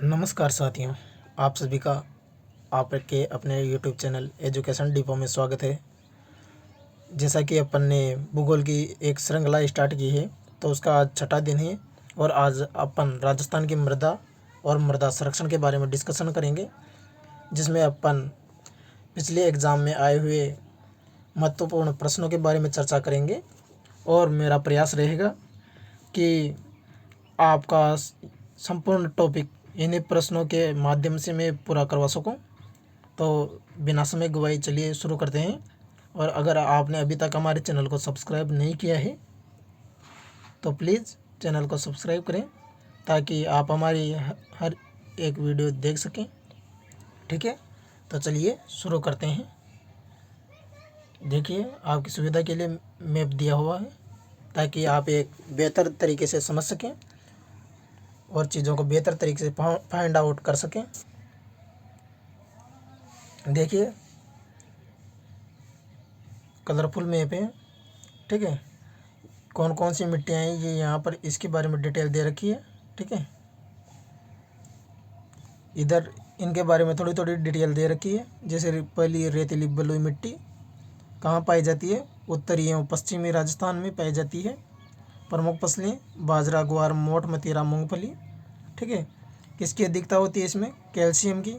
नमस्कार साथियों, आप सभी का आपके अपने यूट्यूब चैनल एजुकेशन डिपो में स्वागत है। जैसा कि अपन ने भूगोल की एक श्रृंखला स्टार्ट की है, तो उसका आज छठा दिन है और आज अपन राजस्थान की मृदा और मृदा संरक्षण के बारे में डिस्कशन करेंगे, जिसमें अपन पिछले एग्ज़ाम में आए हुए महत्वपूर्ण प्रश्नों के बारे में चर्चा करेंगे। और मेरा प्रयास रहेगा कि आपका संपूर्ण टॉपिक इन्हीं प्रश्नों के माध्यम से मैं पूरा करवा सकूं। तो बिना समय गवाए चलिए शुरू करते हैं। और अगर आपने अभी तक हमारे चैनल को सब्सक्राइब नहीं किया है तो प्लीज़ चैनल को सब्सक्राइब करें, ताकि आप हमारी हर एक वीडियो देख सकें। ठीक है, तो चलिए शुरू करते हैं। देखिए, आपकी सुविधा के लिए मैप दिया हुआ है, ताकि आप एक बेहतर तरीके से समझ सकें और चीज़ों को बेहतर तरीके से फाइंड आउट कर सकें। देखिए, कलरफुल मैप है। ठीक है, कौन कौन सी मिट्टियाँ हैं ये यहाँ पर इसके बारे में डिटेल दे रखी है। ठीक है, इधर इनके बारे में थोड़ी थोड़ी डिटेल दे रखी है। जैसे पहली रेतीली बलुई मिट्टी कहाँ पाई जाती है? उत्तरी एवं पश्चिमी राजस्थान में पाई जाती है। प्रमुख फसलें बाजरा, ग्वार, मोठ, मतीरा, मूंगफली। ठीक है, किसकी अधिकता होती है इसमें? कैल्शियम की।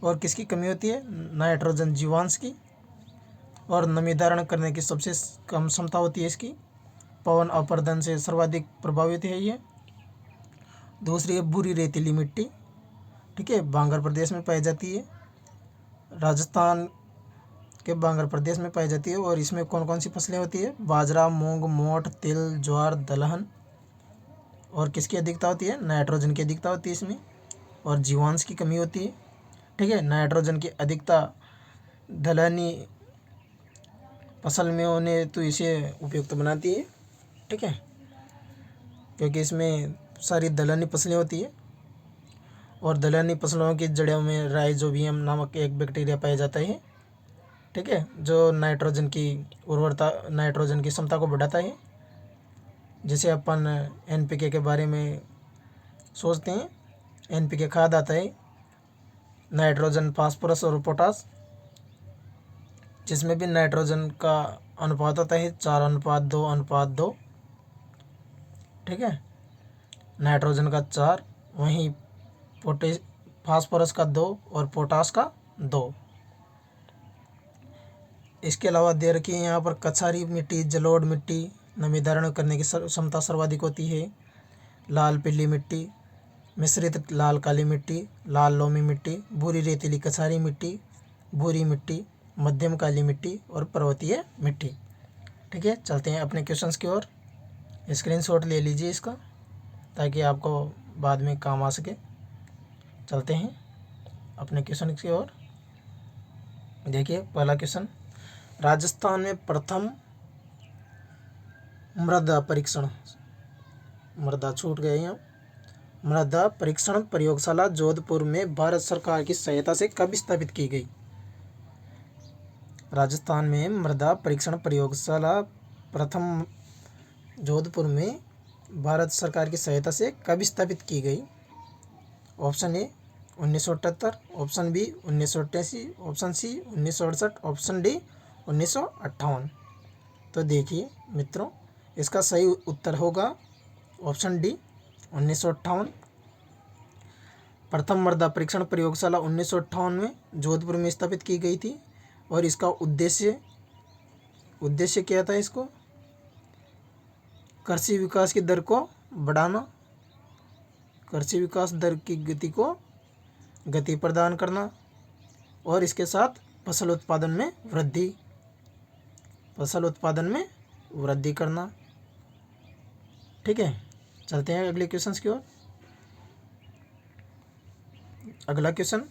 और किसकी कमी होती है? नाइट्रोजन, जीवांश की। और नमी धारण करने की सबसे कम क्षमता होती है इसकी। पवन अपरदन से सर्वाधिक प्रभावित है ये। दूसरी है भूरी रेतीली मिट्टी। ठीक है, बांगर प्रदेश में पाई जाती है, राजस्थान के बांगर प्रदेश में पाई जाती है। और इसमें कौन कौन सी फसलें होती है? बाजरा, मूंग, मोठ, तिल, ज्वार, दलहन। और किसकी अधिकता होती है? नाइट्रोजन की अधिकता होती है इसमें। और जीवांश की कमी होती है। ठीक है, नाइट्रोजन की अधिकता दलहनी फसल में होने तो इसे उपयुक्त बनाती है। ठीक है, क्योंकि इसमें सारी दलहनी फसलें होती है। और दलहनी फसलों की जड़ों में राइजोबियम नामक एक बैक्टीरिया पाया जाता है। ठीक है, जो नाइट्रोजन की उर्वरता, नाइट्रोजन की क्षमता को बढ़ाता है। जिसे अपन एनपीके के बारे में सोचते हैं। एनपीके खाद आता है, नाइट्रोजन, फास्फोरस और पोटास, जिसमें भी नाइट्रोजन का अनुपात होता है 4:2:2। ठीक है, नाइट्रोजन का 4, वहीं फास्फोरस का 2 और पोटास का 2। इसके अलावा दे रखी है यहाँ पर कछारी मिट्टी, जलोढ़ मिट्टी, नमी धारण करने की क्षमता सर्वाधिक होती है। लाल पीली मिट्टी, मिश्रित लाल काली मिट्टी, लाल लोमी मिट्टी, भूरी रेतीली कछारी मिट्टी, भूरी मिट्टी, मध्यम काली मिट्टी और पर्वतीय मिट्टी। ठीक है, चलते हैं अपने क्वेश्चंस की ओर। स्क्रीनशॉट ले लीजिए इसका, ताकि आपको बाद में काम आ सके। चलते हैं अपने क्वेश्चन की ओर। देखिए, पहला क्वेश्चन, राजस्थान में प्रथम मृदा परीक्षण, मृदा छूट गए यहाँ, मृदा परीक्षण प्रयोगशाला जोधपुर में भारत सरकार की सहायता से कब स्थापित की गई? राजस्थान में मृदा परीक्षण प्रयोगशाला प्रथम जोधपुर में भारत सरकार की सहायता से कब स्थापित की गई? Option A 1978, option B 1988, option C 1968, option D 1958। तो देखिए मित्रों, इसका सही उत्तर होगा ऑप्शन डी 1958। प्रथम मृदा परीक्षण प्रयोगशाला 1958 में जोधपुर में स्थापित की गई थी। और इसका उद्देश्य क्या था? इसको कृषि विकास की दर को बढ़ाना, कृषि विकास दर की गति प्रदान करना, और इसके साथ फसल उत्पादन में वृद्धि करना। ठीक है, चलते हैं अगले क्वेश्चन की ओर। अगला क्वेश्चन,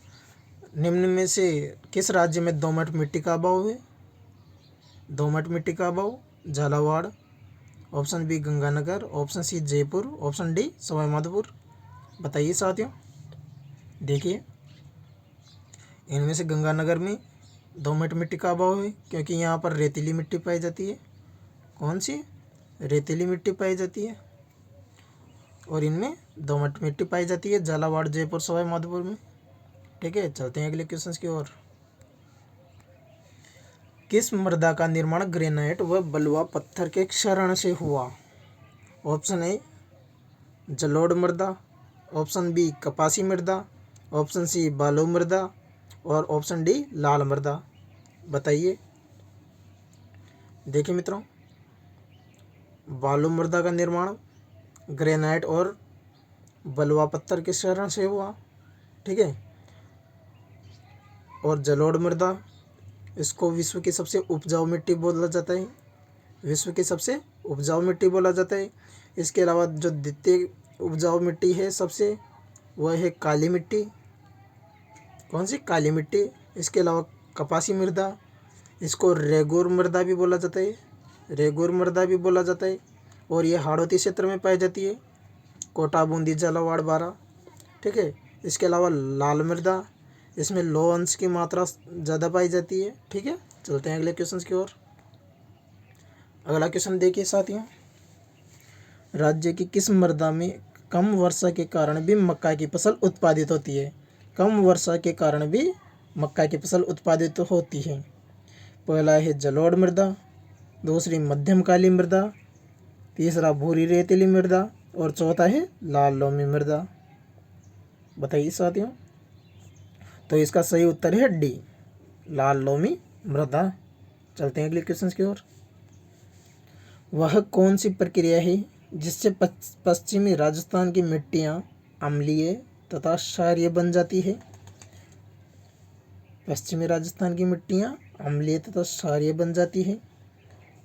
निम्न में से किस राज्य में दोमट मिट्टी का अभाव है? दोमट मिट्टी का अभाव, Jhalawar, option B Ganganagar, option C Jaipur, option D Sawai Madhopur. बताइए साथियों। देखिए, इनमें से गंगानगर में दोमट मिट्टी का अभाव है, क्योंकि यहाँ पर रेतीली मिट्टी पाई जाती है। कौन सी? रेतीली मिट्टी पाई जाती है। और इनमें दोमट मिट्टी पाई जाती है झालावाड़, जयपुर, सवाई माधोपुर में। ठीक है, चलते हैं अगले क्वेश्चन की ओर। किस मृदा का निर्माण ग्रेनाइट व बलुआ पत्थर के क्षरण से हुआ? ऑप्शन ए जलोढ़ मृदा, ऑप्शन बी कपासी मृदा, ऑप्शन सी बालू मृदा और ऑप्शन डी लाल मृदा। बताइए। देखिए मित्रों, बालू मृदा का निर्माण ग्रेनाइट और बलुआ पत्थर के क्षरण से हुआ। ठीक है, और जलोढ़ मृदा, इसको विश्व की सबसे उपजाऊ मिट्टी बोला जाता है, विश्व की सबसे उपजाऊ मिट्टी बोला जाता है। इसके अलावा जो द्वितीय उपजाऊ मिट्टी है सबसे, वह है काली मिट्टी। कौन सी? काली मिट्टी। इसके अलावा कपासी मृदा, इसको रेगुर मृदा भी बोला जाता है, रेगुर मृदा भी बोला जाता है, और ये हाड़ौती क्षेत्र में पाई जाती है, कोटा, बूंदी, झालावाड़, बारा। ठीक है, इसके अलावा लाल मृदा, इसमें लौह अंश की मात्रा ज़्यादा पाई जाती है। ठीक है, चलते हैं अगले क्वेश्चन की ओर। अगला क्वेश्चन देखिए साथियों, राज्य की किस मृदा में कम वर्षा के कारण भी मक्का की फसल उत्पादित होती है? कम वर्षा के कारण भी मक्का की फसल उत्पादित होती है। पहला है जलोढ़ मृदा, दूसरी मध्यम काली मृदा, तीसरा भूरी रेतीली मृदा और चौथा है लाल लोमी मृदा। बताइए साथियों। तो इसका सही उत्तर है डी, लाल लोमी मृदा। चलते हैं अगले क्वेश्चन की ओर। वह कौन सी प्रक्रिया है जिससे पश्चिमी राजस्थान की मिट्टियाँ अम्लीय तथा क्षारीय बन जाती है? पश्चिमी राजस्थान की मिट्टियाँ अम्लीय तथा क्षारीय बन जाती है।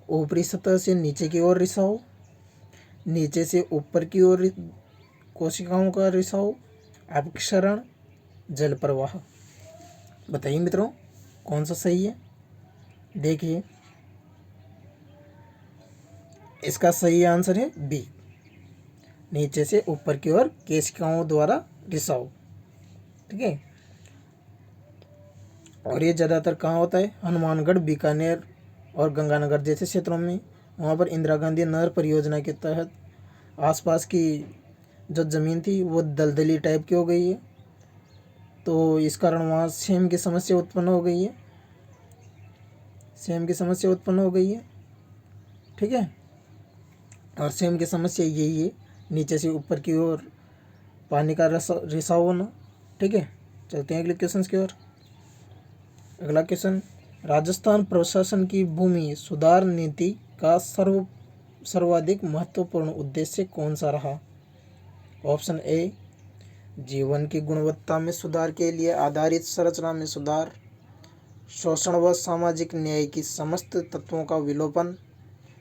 ऊपरी सतह से नीचे की ओर रिसाव, नीचे से ऊपर की ओर कोशिकाओं का रिसाव, अपक्षरण, जल प्रवाह। बताइए मित्रों, कौन सा सही है? देखिए, इसका सही आंसर है बी, नीचे से ऊपर की ओर कोशिकाओं द्वारा रिसाव। ठीक है, और ये ज़्यादातर कहाँ होता है? हनुमानगढ़, बीकानेर और गंगानगर जैसे क्षेत्रों में। वहाँ पर इंदिरा गांधी नहर परियोजना के तहत आसपास की जो ज़मीन थी वो दलदली टाइप की हो गई है, तो इस कारण वहाँ सेम की समस्या उत्पन्न हो गई है, सेम की समस्या उत्पन्न हो गई है। ठीक है, और सेम की समस्या यही है, नीचे से ऊपर की ओर पानी का रिसाव होना। ठीक है, चलते हैं अगले क्वेश्चन की ओर। अगला क्वेश्चन, राजस्थान प्रशासन की भूमि सुधार नीति का सर्वाधिक महत्वपूर्ण उद्देश्य कौन सा रहा? ऑप्शन ए जीवन की गुणवत्ता में सुधार के लिए आधारित संरचना में सुधार, शोषण व सामाजिक न्याय की समस्त तत्वों का विलोपन,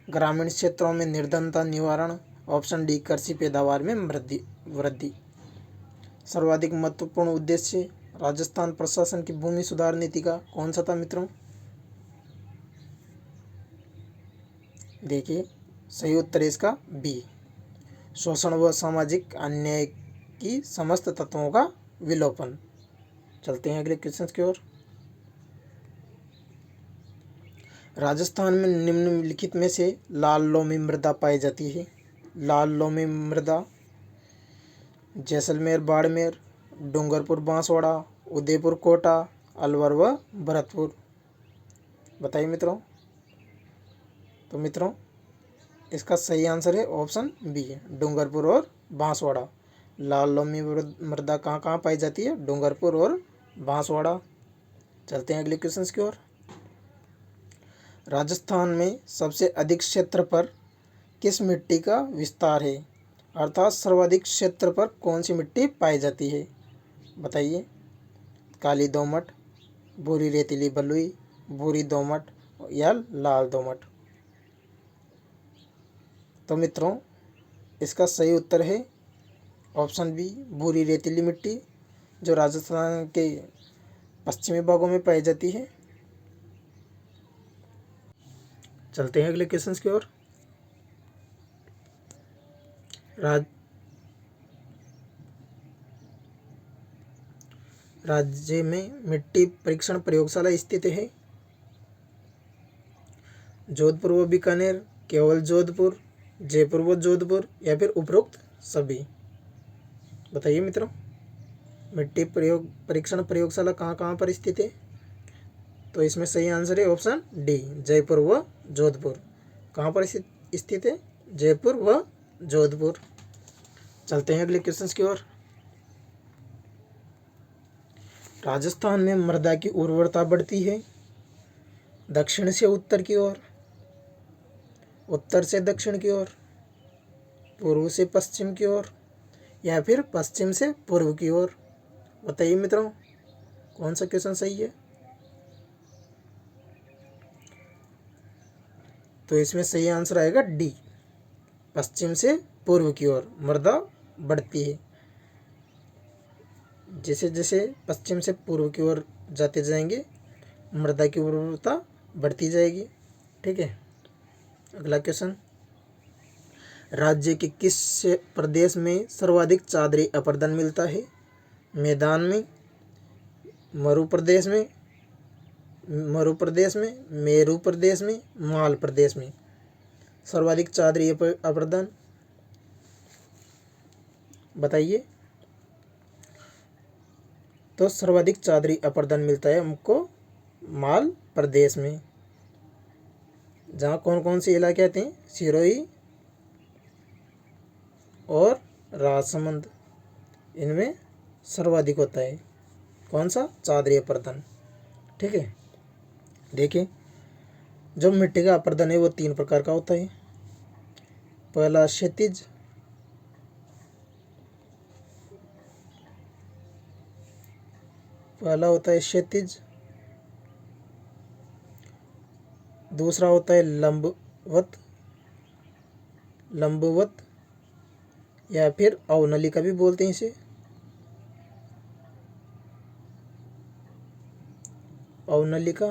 ग्रामीण क्षेत्रों में निर्धनता निवारण, ऑप्शन डी कृषि पैदावार में वृद्धि। सर्वाधिक महत्वपूर्ण उद्देश्य राजस्थान प्रशासन की भूमि सुधार नीति का कौन सा था मित्रों? देखिए, सही उत्तर है इसका बी, शोषण व सामाजिक अन्याय की समस्त तत्वों का विलोपन। चलते हैं अगले क्वेश्चन की ओर। राजस्थान में निम्नलिखित में से लाल लोमी मृदा पाई जाती है। लाल लोमी मृदा जैसलमेर, बाड़मेर, डूंगरपुर, बांसवाड़ा, उदयपुर, कोटा, अलवर व भरतपुर। बताइए मित्रों। तो मित्रों, इसका सही आंसर है ऑप्शन बी, डूंगरपुर और बांसवाड़ा। लाल लोमी मृदा कहाँ कहाँ पाई जाती है? डूंगरपुर और बांसवाड़ा। चलते हैं अगले क्वेश्चन की ओर। राजस्थान में सबसे अधिक क्षेत्र पर किस मिट्टी का विस्तार है? अर्थात सर्वाधिक क्षेत्र पर कौन सी मिट्टी पाई जाती है? बताइए। काली दोमट, भूरी रेतीली बलुई, भूरी दोमट या लाल दोमट। तो मित्रों, इसका सही उत्तर है ऑप्शन बी, भूरी रेतीली मिट्टी, जो राजस्थान के पश्चिमी भागों में पाई जाती है। चलते हैं अगले क्वेश्चन की ओर। राज्य में मिट्टी परीक्षण प्रयोगशाला स्थित है? जोधपुर व बीकानेर, केवल जोधपुर, जयपुर व जोधपुर या फिर उपरोक्त सभी। बताइए मित्रों, मिट्टी परीक्षण प्रयोगशाला कहाँ कहाँ पर स्थित है? तो इसमें सही आंसर है ऑप्शन डी, जयपुर व जोधपुर। कहाँ पर स्थित है? जयपुर व जोधपुर। चलते हैं अगले क्वेश्चन की ओर। राजस्थान में मृदा की उर्वरता बढ़ती है दक्षिण से उत्तर की ओर, उत्तर से दक्षिण की ओर, पूर्व से पश्चिम की ओर, या फिर पश्चिम से पूर्व की ओर? बताइए मित्रों, कौन सा क्वेश्चन सही है? तो इसमें सही आंसर आएगा डी, पश्चिम से पूर्व की ओर मृदा बढ़ती है। जैसे जैसे पश्चिम से पूर्व की ओर जाते जाएंगे मृदा की उर्वरता बढ़ती जाएगी। ठीक है, अगला क्वेश्चन, राज्य के किस प्रदेश में सर्वाधिक चादरी अपर्दन मिलता है? मैदान में, मरु प्रदेश में, मेरू प्रदेश में, माल प्रदेश में सर्वाधिक चादरी अपर्दन? बताइए। तो सर्वाधिक चादरी अपर्दन मिलता है हमको माल प्रदेश में। जहाँ कौन कौन से इलाके आते हैं? सिरोही और राजसमंद, इनमें सर्वाधिक होता है कौन सा? चादरी अपर्दन। ठीक है, देखिए जो मिट्टी का अपर्दन है वो 3 प्रकार का होता है। पहला क्षैतिज, पहला होता है क्षैतिज, दूसरा होता है लंबवत या फिर अवनलिका भी बोलते हैं इसे, अवनलिका,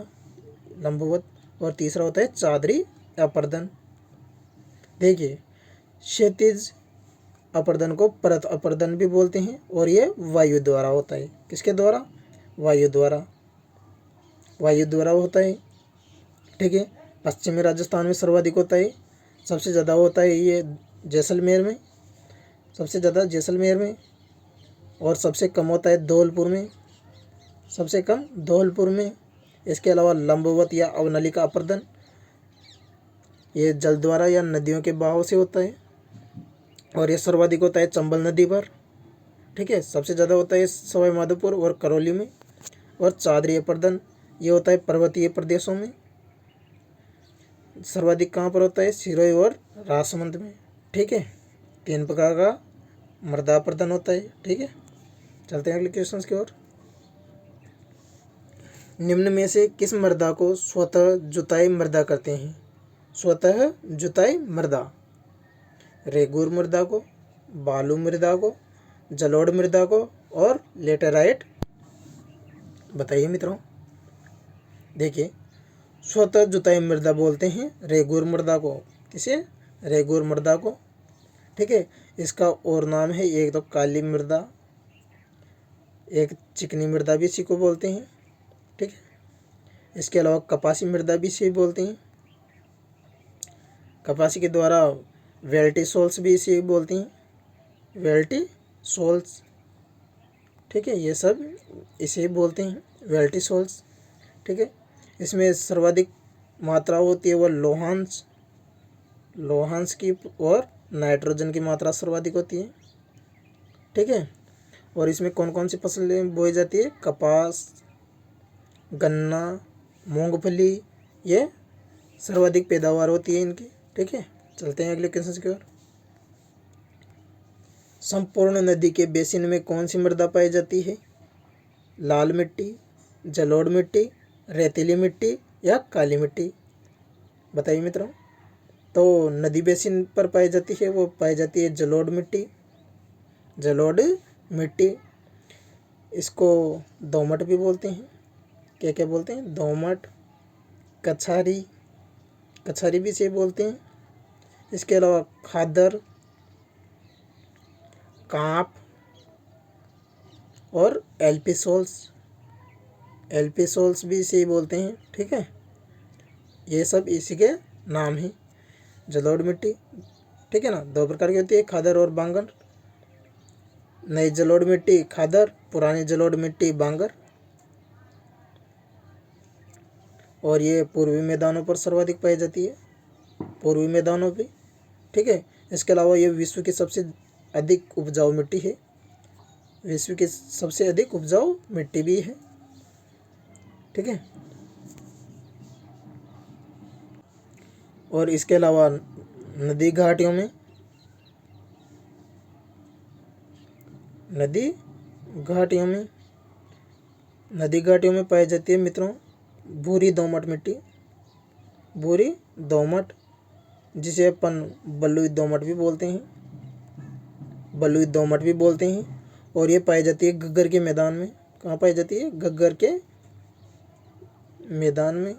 लंबवत, और तीसरा होता है चादरी अपर्दन। देखिए क्षैतिज अपर्दन को परत अपर्दन भी बोलते हैं और ये वायु द्वारा होता है। किसके द्वारा? वायु द्वारा होता है। ठीक है, पश्चिमी राजस्थान में सर्वाधिक होता है, सबसे ज़्यादा होता है ये जैसलमेर में, सबसे ज़्यादा जैसलमेर में, और सबसे कम होता है धौलपुर में, सबसे कम धौलपुर में। इसके अलावा लंबवत या अवनलिका अपर्दन ये जल द्वारा या नदियों के बहाव से होता है और ये सर्वाधिक होता है चंबल नदी पर। ठीक है, सबसे ज़्यादा होता है सवाई माधोपुर और करौली में। और चादरी अपर्दन ये होता है पर्वतीय प्रदेशों में। सर्वाधिक कहाँ पर होता है? सिरोही और राजसमंद में। ठीक है, 3 प्रकार का मृदा अपर्दन होता है। ठीक है, चलते हैं अगले क्वेश्चन की ओर। निम्न में से किस मृदा को स्वतः जुताई मृदा कहते हैं? स्वतः जुताई मृदा, रेगूर मृदा को, बालू मृदा को, जलोढ़ मृदा को, और लेटेराइट? बताइए मित्रों। देखिए स्वतः जुताई मृदा बोलते हैं रेगूर मृदा को। किसे? रेगूर मृदा को। ठीक है, इसका और नाम है एक तो काली मृदा, एक चिकनी मृदा भी इसी को बोलते हैं। ठीक है, इसके अलावा कपासी मृदा भी इसे बोलते हैं। कपासी के द्वारा वेल्टी सोल्स भी इसे बोलती हैं, वेल्टी सोल्स। ठीक है, ये सब इसे बोलते हैं वेल्टी सोल्स। ठीक है, इसमें सर्वाधिक मात्रा होती है वह लोहांश की, और नाइट्रोजन की मात्रा सर्वाधिक होती है। ठीक है, और इसमें कौन कौन सी फसलें बोई जाती है? कपास, गन्ना, मूंगफली, ये सर्वाधिक पैदावार होती है इनकी। ठीक है, चलते हैं अगले क्वेश्चन की ओर। संपूर्ण नदी के बेसिन में कौन सी मृदा पाई जाती है? लाल मिट्टी, जलोढ़ मिट्टी, रेतीली मिट्टी, या काली मिट्टी? बताइए मित्रों। तो नदी बेसिन पर पाई जाती है वो पाई जाती है जलोढ़ मिट्टी, जलोढ़ मिट्टी। इसको दोमट भी बोलते हैं। क्या क्या बोलते हैं? दोमट, कछारी भी से बोलते हैं। इसके अलावा खादर, कांप, और एलपी सोल्स भी इसे बोलते हैं। ठीक है, ये सब इसी के नाम हैं। जलोढ़ मिट्टी, ठीक है ना, 2 प्रकार की होती है, खादर और बांगर। नई जलोढ़ मिट्टी खादर, पुरानी जलोढ़ मिट्टी बांगर। और ये पूर्वी मैदानों पर सर्वाधिक पाई जाती है, पूर्वी मैदानों पे। ठीक है। इसके अलावा ये विश्व की सबसे अधिक उपजाऊ मिट्टी है, विश्व की सबसे अधिक उपजाऊ मिट्टी भी है। ठीक है। और इसके अलावा नदी घाटियों में, नदी घाटियों में, नदी घाटियों में पाई जाती है मित्रों भूरी दोमट मिट्टी, भूरी दोमट, जिसे अपन बलुई दोमट भी बोलते हैं, बलुई दोमट भी बोलते हैं। और ये पाई जाती है घग्गर के मैदान में। कहाँ पाई जाती है? घग्गर के मैदान में,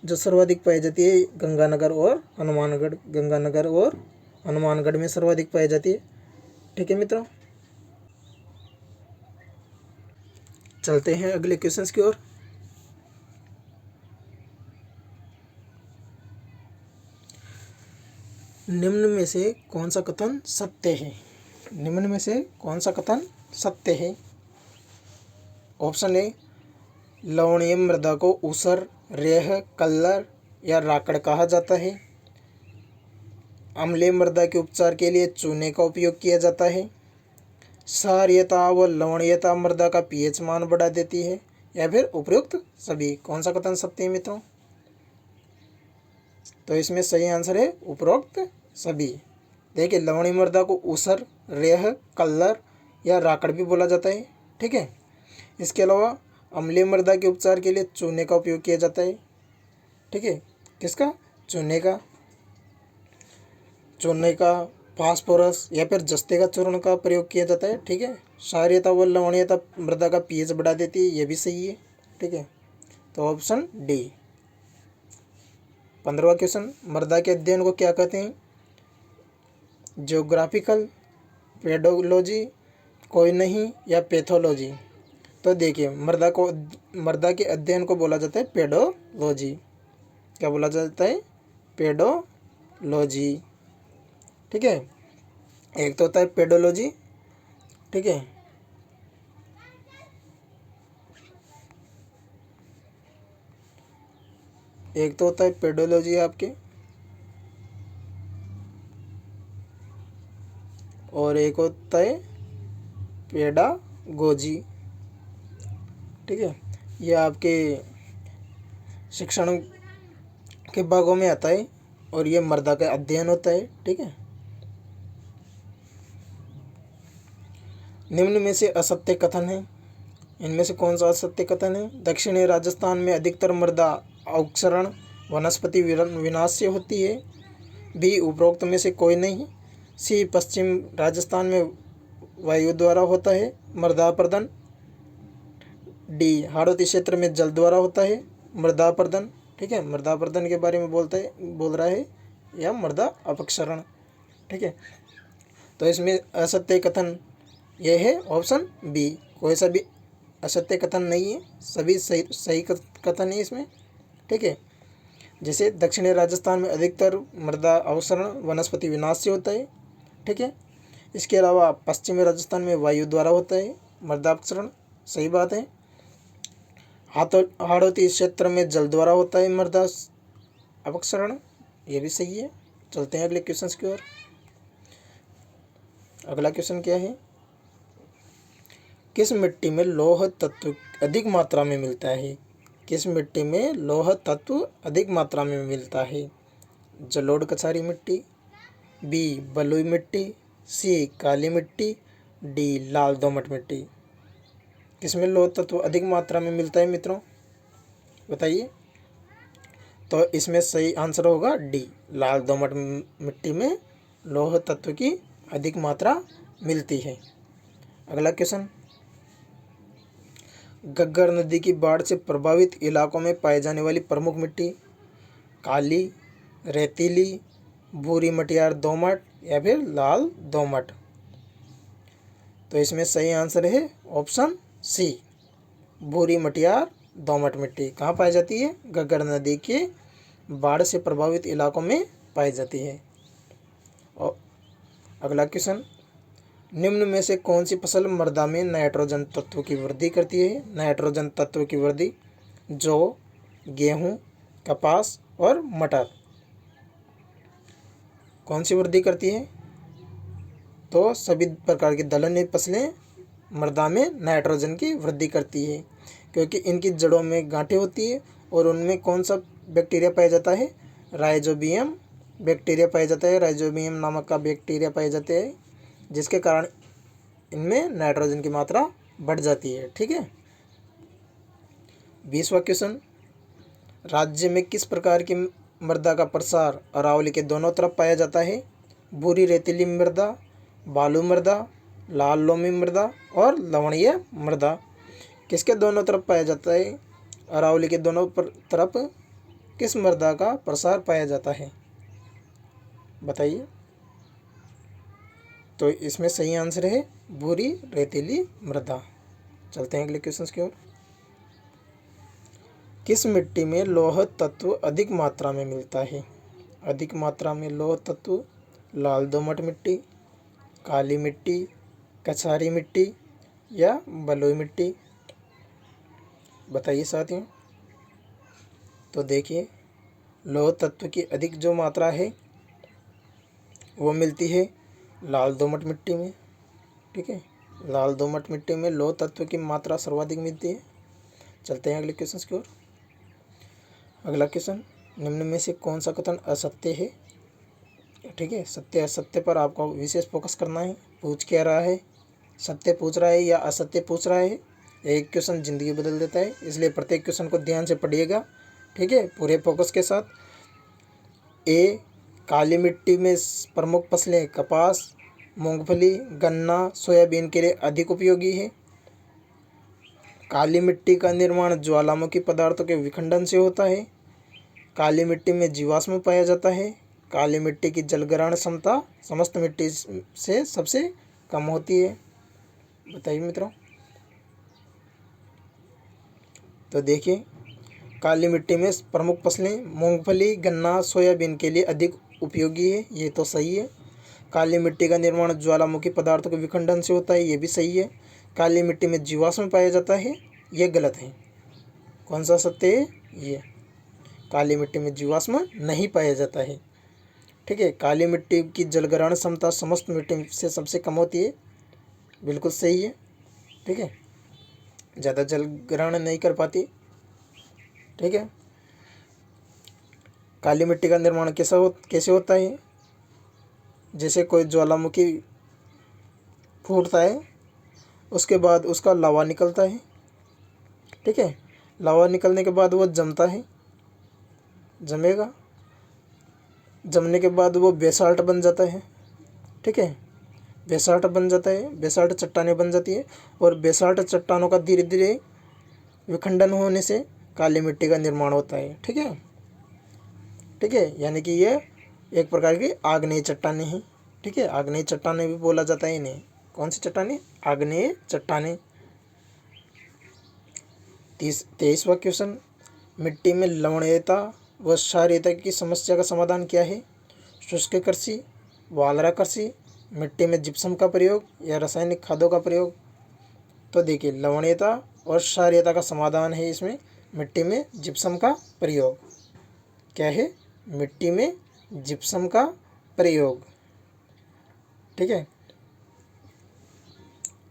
जो सर्वाधिक पाई जाती है गंगानगर और हनुमानगढ़, गंगानगर और हनुमानगढ़ में सर्वाधिक पाई जाती है। ठीक है मित्रों, चलते हैं अगले क्वेश्चंस की ओर। निम्न में से कौन सा कथन सत्य है? निम्न में से कौन सा कथन सत्य है? ऑप्शन ए, लवणीय मृदा को ऊसर, रेह, कल्लर या राकड़ कहा जाता है। अम्लीय मृदा के उपचार के लिए चूने का उपयोग किया जाता है। क्षारीयता व लवणीयता मृदा का पीएच मान बढ़ा देती है, या फिर उपयुक्त सभी। कौन सा कथन सत्य है मित्रों? तो इसमें सही आंसर है उपरोक्त सभी। देखिए, लवणीय मृदा को ऊसर, रेह, कल्लर या राकड़ भी बोला जाता है। ठीक है। इसके अलावा अम्लीय मृदा के उपचार के लिए चूने का उपयोग किया जाता है। ठीक है। किसका? चूने का, चूने का, फास्फोरस या फिर जस्ते का चूर्ण का प्रयोग किया जाता है। ठीक है। क्षारीयता व लवणीयता मृदा का पीएच बढ़ा देती है, ये भी सही है। ठीक है। तो ऑप्शन डी। 15वां क्वेश्चन, मृदा के अध्ययन को क्या कहते हैं? ज्योग्राफिकल, पेडोलॉजी, कोई नहीं या पैथोलॉजी। तो देखिए, मृदा के अध्ययन को बोला जाता है पेडोलॉजी। क्या बोला जाता है? पेडोलॉजी। ठीक है। एक तो होता है पेडोलॉजी। ठीक है। एक तो होता है पेडोलॉजी आपके, और एक होता है पेडागोजी। ठीक है। यह आपके शिक्षण के भागों में आता है, और ये मृदा का अध्ययन होता है। ठीक है। निम्न में से असत्य कथन है, इनमें से कौन सा असत्य कथन है? दक्षिणी राजस्थान में अधिकतर मृदा अवक्षरण वनस्पति विनाश से होती है। बी, उपरोक्त में से कोई नहीं। सी, पश्चिम राजस्थान में वायु द्वारा होता है मृदा अपरदन। डी, हाड़ौती क्षेत्र में जल द्वारा होता है मृदा अपरदन। ठीक है। मृदा अपरदन के बारे में बोल रहा है, या मृदा अपक्षरण। ठीक है। तो इसमें असत्य कथन यह है ऑप्शन बी। कोई सा भी असत्य कथन नहीं है, सभी सही कथन है इसमें। ठीक है। जैसे दक्षिणी राजस्थान में अधिकतर मृदा अवक्षरण वनस्पति विनाश से होता है। ठीक है। इसके अलावा पश्चिमी राजस्थान में वायु द्वारा होता है मृदा अपक्षरण, सही बात है। हाड़ौती क्षेत्र में जल द्वारा होता है मृदा अपक्षरण, ये भी सही है। चलते हैं अगले क्वेश्चन की ओर। अगला क्वेश्चन क्या है? किस मिट्टी में लौह तत्व अधिक मात्रा में मिलता है? किस मिट्टी में लौह तत्व अधिक मात्रा में मिलता है? जलोढ़ कछारी मिट्टी, बी, बलुई मिट्टी, सी, काली मिट्टी, डी, लाल दोमट मिट्टी। किसमें लौह तत्व अधिक मात्रा में मिलता है मित्रों? बताइए। तो इसमें सही आंसर होगा डी, लाल दोमट मिट्टी में लौह तत्व की अधिक मात्रा मिलती है। अगला क्वेश्चन, घग्गर नदी की बाढ़ से प्रभावित इलाकों में पाई जाने वाली प्रमुख मिट्टी? काली, रेतीली, भूरी मटियार दोमट या फिर लाल दोमट। तो इसमें सही आंसर है ऑप्शन सी, भूरी मटियार दोमट मिट्टी। कहाँ पाई जाती है? घग्गर नदी के बाढ़ से प्रभावित इलाकों में पाई जाती है। और अगला क्वेश्चन, निम्न में से कौन सी फसल मृदा में नाइट्रोजन तत्व की वृद्धि करती है? नाइट्रोजन तत्व की वृद्धि जौ, गेहूँ, कपास और मटर। कौन सी वृद्धि करती है? तो सभी प्रकार की दलहनी फसलें मृदा में नाइट्रोजन की वृद्धि करती है, क्योंकि इनकी जड़ों में गांठें होती है और उनमें कौन सा बैक्टीरिया पाया जाता है? राइजोबियम बैक्टीरिया पाया जाता है। राइजोबियम नामक का बैक्टीरिया पाया जाता है, जिसके कारण इनमें नाइट्रोजन की मात्रा बढ़ जाती है। ठीक है। 20वां क्वेश्चन, राज्य में किस प्रकार की मृदा का प्रसार अरावली के दोनों तरफ पाया जाता है? भूरी रेतीली मृदा, बालू मृदा, लाल लोमी मृदा और लवणीय मृदा। किसके दोनों तरफ पाया जाता है? अरावली के दोनों तरफ किस मृदा का प्रसार पाया जाता है? बताइए। तो इसमें सही आंसर है भूरी रेतीली मृदा। चलते हैं अगले क्वेश्चन की ओर। किस मिट्टी में लौह तत्व अधिक मात्रा में मिलता है? अधिक मात्रा में लौह तत्व लाल दोमट मिट्टी, काली मिट्टी, कछारी मिट्टी या बलुई मिट्टी। बताइए साथियों। तो देखिए, लौह तत्व की अधिक जो मात्रा है वो मिलती है लाल दोमट मिट्टी में। ठीक है, लाल दोमट मिट्टी में लौह तत्व की मात्रा सर्वाधिक मिलती है। चलते हैं अगले क्वेश्चन की ओर। अगला क्वेश्चन, निम्न में से कौन सा कथन असत्य है? ठीक है, सत्य असत्य पर आपको विशेष फोकस करना है। पूछ क्या रहा है? सत्य पूछ रहा है या असत्य पूछ रहा है? एक क्वेश्चन जिंदगी बदल देता है, इसलिए प्रत्येक क्वेश्चन को ध्यान से पढ़िएगा। ठीक है, पूरे फोकस के साथ। ए, काली मिट्टी में प्रमुख फसलें कपास, मूंगफली, गन्ना, सोयाबीन के लिए अधिक उपयोगी है। काली मिट्टी का निर्माण ज्वालामुखी पदार्थों के विखंडन से होता है। काली मिट्टी में जीवाश्म पाया जाता है। काली मिट्टी की जलग्रहण क्षमता समस्त मिट्टी से सबसे कम होती है। बताइए मित्रों। तो देखिए, काली मिट्टी में प्रमुख फसलें मूंगफली, गन्ना, सोयाबीन के लिए अधिक उपयोगी है, ये तो सही है। काली मिट्टी का निर्माण ज्वालामुखी पदार्थों के विखंडन से होता है, ये भी सही है। काली मिट्टी में जीवाश्म पाया जाता है, ये गलत है। कौन सा सत्य है? ये काली मिट्टी में जीवाश्म नहीं पाया जाता है। ठीक है, काली मिट्टी की जलग्रहण क्षमता समस्त मिट्टी से सबसे कम होती है, बिल्कुल सही है। ठीक है, ज़्यादा जल ग्रहण नहीं कर पाती। ठीक है, काली मिट्टी का निर्माण कैसे होता है? जैसे कोई ज्वालामुखी फूटता है, उसके बाद उसका लावा निकलता है। ठीक है, लावा निकलने के बाद वो जमता है, जमेगा, जमने के बाद वो बेसाल्ट बन जाता है। ठीक है, बेसाल्ट बन जाता है, बेसाल्ट चट्टानें बन जाती है, और बेसाल्ट चट्टानों का धीरे धीरे विखंडन होने से काली मिट्टी का निर्माण होता है। ठीक है। ठीक है, यानी कि ये एक प्रकार की आग्नेय चट्टानें हैं। ठीक है, आग्नेय चट्टानें भी बोला जाता है इन्हें। कौन सी चट्टानें? आग्नेय चट्टानें। 23वां क्वेश्चन, मिट्टी में लवणीयता व क्षारीयता की समस्या का समाधान क्या है? शुष्क कृषि, वालरा कृषि, मिट्टी में जिप्सम का प्रयोग या रासायनिक खादों का प्रयोग। तो देखिए, लवणीयता और क्षारीयता का समाधान है इसमें मिट्टी में जिप्सम का प्रयोग। क्या है? मिट्टी में जिप्सम का प्रयोग। ठीक है,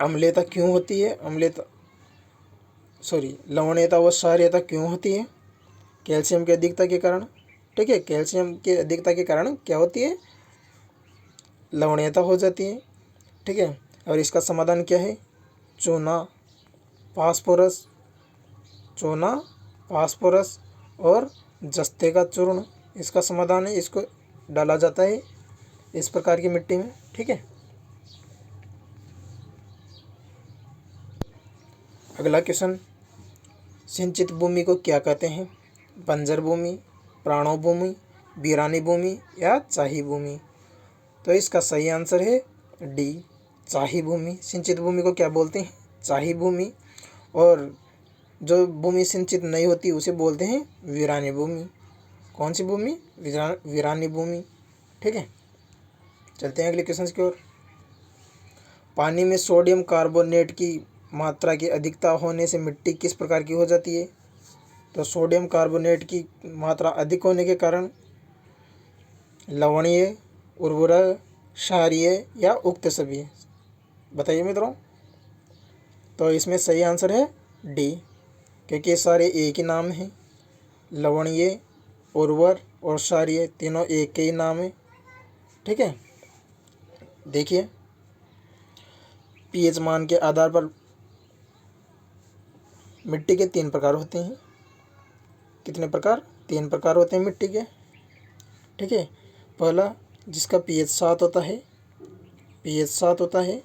अम्लीयता क्यों होती है? लवणीयता व क्षारीयता क्यों होती है? कैल्शियम की अधिकता के कारण। ठीक है, कैल्शियम की अधिकता के कारण क्या होती है? लवणीयता हो जाती है। ठीक है, और इसका समाधान क्या है? चूना, फास्फोरस और जस्ते का चूर्ण इसका समाधान है। इसको डाला जाता है इस प्रकार की मिट्टी में। ठीक है, अगला क्वेश्चन, सिंचित भूमि को क्या कहते हैं? बंजर भूमि, प्राणो भूमि, वीरानी भूमि या चाही भूमि। तो इसका सही आंसर है डी, चाही भूमि। सिंचित भूमि को क्या बोलते हैं? चाही भूमि। और जो भूमि सिंचित नहीं होती उसे बोलते हैं वीरानी भूमि। कौन सी भूमि? वीरानी भूमि। ठीक है, चलते हैं अगले क्वेश्चन की ओर। पानी में सोडियम कार्बोनेट की मात्रा की अधिकता होने से मिट्टी किस प्रकार की हो जाती है? तो सोडियम कार्बोनेट की मात्रा अधिक होने के कारण लवणीय, उर्वरक, क्षारीय या उक्त सभी। बताइए मित्रों। तो इसमें सही आंसर है डी, क्योंकि ये सारे एक ही नाम हैं। लवणीय, उर्वर और क्षारीय तीनों एक के ही नाम है। ठीक है। देखिए, पीएच मान के आधार पर मिट्टी के 3 प्रकार होते हैं। कितने प्रकार? 3 प्रकार होते हैं मिट्टी के। ठीक है। पहला, जिसका पीएच 7 होता है, पीएच 7 होता है,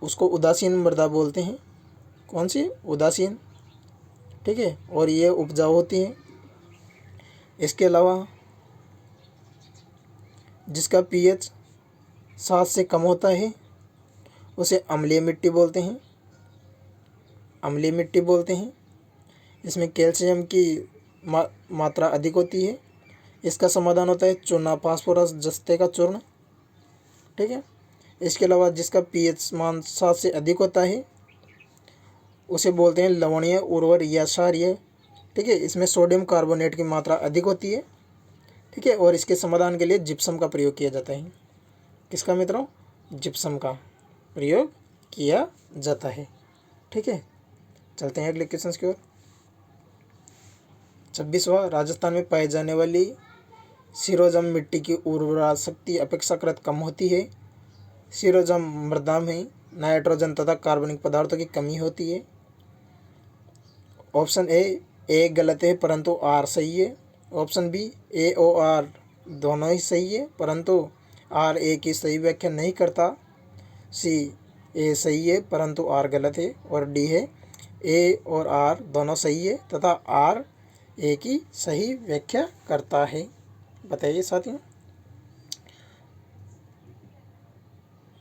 उसको उदासीन मृदा बोलते हैं। कौन सी? उदासीन। ठीक है। और ये उपजाऊ होती है। इसके अलावा जिसका पीएच 7 से कम होता है, उसे अम्लीय मिट्टी बोलते हैं। अम्लीय मिट्टी बोलते हैं। इसमें कैल्शियम की मात्रा अधिक होती है। इसका समाधान होता है चूना, फास्फोरस, जस्ते का चूर्ण। ठीक है। इसके अलावा जिसका पीएच मान 7 से अधिक होता है, उसे बोलते हैं लवणीय, उर्वर या क्षारीय। ठीक है। इसमें सोडियम कार्बोनेट की मात्रा अधिक होती है। ठीक है। और इसके समाधान के लिए जिप्सम का प्रयोग किया जाता है। किसका मित्रों? जिप्सम का प्रयोग किया जाता है। ठीक है। चलते हैं अगले क्वेश्चन की ओर। 26वां, राजस्थान में पाई जाने वाली सिरोजम मिट्टी की उर्वरा शक्ति अपेक्षाकृत कम होती है। सिरोजम मृदा में नाइट्रोजन तथा कार्बनिक पदार्थों की कमी होती है। ऑप्शन ए गलत है परंतु आर सही है। ऑप्शन बी, ए और आर दोनों ही सही है परंतु आर ए की सही व्याख्या नहीं करता। सी, ए सही है परंतु आर गलत है। और डी है, ए और आर दोनों सही है तथा आर ए की सही व्याख्या करता है। बताइए साथियों,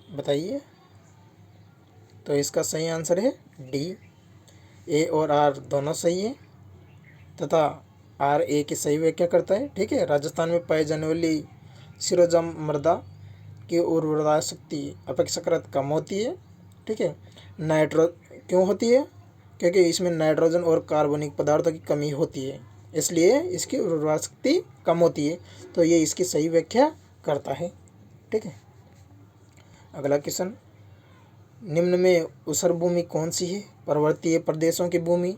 बताइए। तो इसका सही आंसर है डी, ए और आर दोनों सही है तथा आर ए की सही व्याख्या करता है। ठीक है। राजस्थान में पाई जाने वाली सिरोजम मृदा की उर्वरा शक्ति अपेक्षाकृत कम होती है। ठीक है। क्यों होती है? क्योंकि इसमें नाइट्रोजन और कार्बनिक पदार्थों की कमी होती है, इसलिए इसकी उर्वरा शक्ति कम होती है। तो ये इसकी सही व्याख्या करता है। ठीक है। अगला क्वेश्चन, निम्न में ऊसर भूमि कौन सी है? पर्वतीय प्रदेशों की भूमि,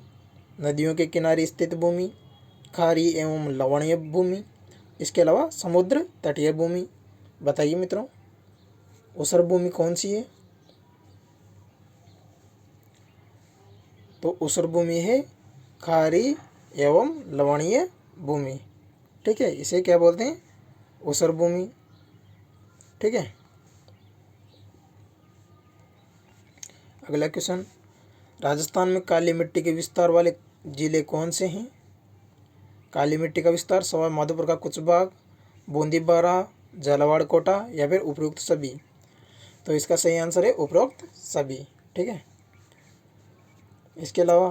नदियों के किनारे स्थित भूमि, खारी एवं लवणीय भूमि, इसके अलावा समुद्र तटीय भूमि। बताइए मित्रों, ऊसर भूमि कौन सी है? तो ऊसर भूमि है खारी एवं लवणीय भूमि। ठीक है। इसे क्या बोलते हैं? ऊसर भूमि। ठीक है। अगला क्वेश्चन, राजस्थान में काली मिट्टी के विस्तार वाले जिले कौन से हैं? काली मिट्टी का विस्तार सवाई माधोपुर का कुछ भाग, बूंदी बारा, झालावाड़ कोटा या फिर उपरोक्त सभी। तो इसका सही आंसर है उपरोक्त सभी। ठीक है। इसके अलावा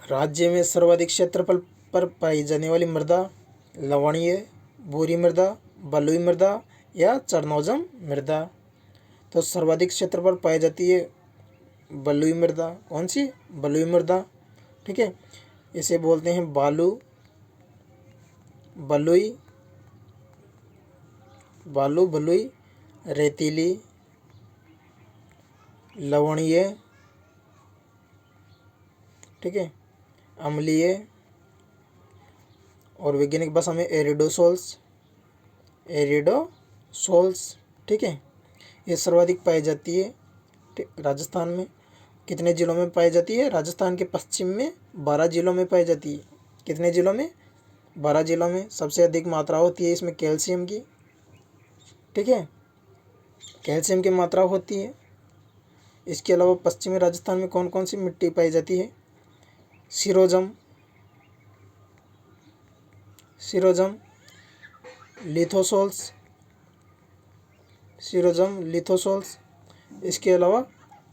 राज्य में सर्वाधिक क्षेत्रफल पर पाई जाने वाली मृदा लवणीय, भूरी मृदा, बलुई मृदा या चरनोजम मृदा। तो सर्वाधिक क्षेत्रफल पाई जाती है बलुई मृदा। कौन सी? बलुई मृदा। ठीक है। इसे बोलते हैं बालू, बलुई, बालू, बलुई, रेतीली, लवणीय, ठीक है, अम्लीय और वैज्ञानिक भाषा में एरिडोसोल्स, एरिडोसोल्स। ठीक है। ये सर्वाधिक पाई जाती है राजस्थान में। कितने जिलों में पाई जाती है? राजस्थान के पश्चिम में 12 जिलों में पाई जाती है। कितने जिलों में? 12 जिलों में। सबसे अधिक मात्रा होती है इसमें कैल्शियम की। ठीक है। कैल्शियम की मात्रा होती है। इसके अलावा पश्चिमी राजस्थान में कौन कौन सी मिट्टी पाई जाती है? सिरोजम, लिथोसोल्स, सिरोजम, लिथोसोल्स। इसके अलावा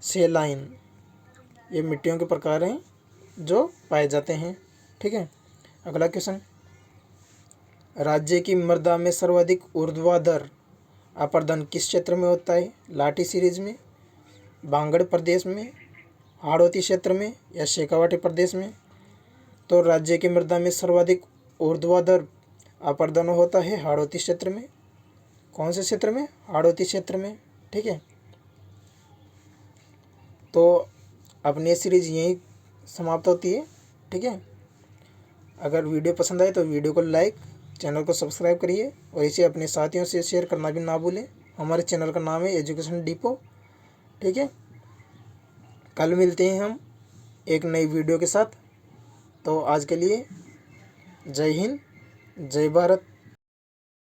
सेलाइन। ये मिट्टियों के प्रकार हैं जो पाए जाते हैं। ठीक है। अगला क्वेश्चन, राज्य की मृदा में सर्वाधिक ऊर्ध्वाधर अपर्दन किस क्षेत्र में होता है? लाठी सीरीज में, भांगड़ प्रदेश में, हाड़ौती क्षेत्र में या शेखावाटी प्रदेश में। तो राज्य की मृदा में सर्वाधिक ऊर्ध्वाधर अपरदन होता है हाड़ौती क्षेत्र में। कौन से क्षेत्र में? हाड़ौती क्षेत्र में। ठीक है, तो अपनी सीरीज यहीं समाप्त होती है। ठीक है, अगर वीडियो पसंद आए तो वीडियो को लाइक, चैनल को सब्सक्राइब करिए और इसे अपने साथियों से शेयर करना भी ना भूलें। हमारे चैनल का नाम है एजुकेशन डिपो। ठीक है, कल मिलते हैं हम एक नई वीडियो के साथ। तो आज के लिए जय हिंद, जय भारत।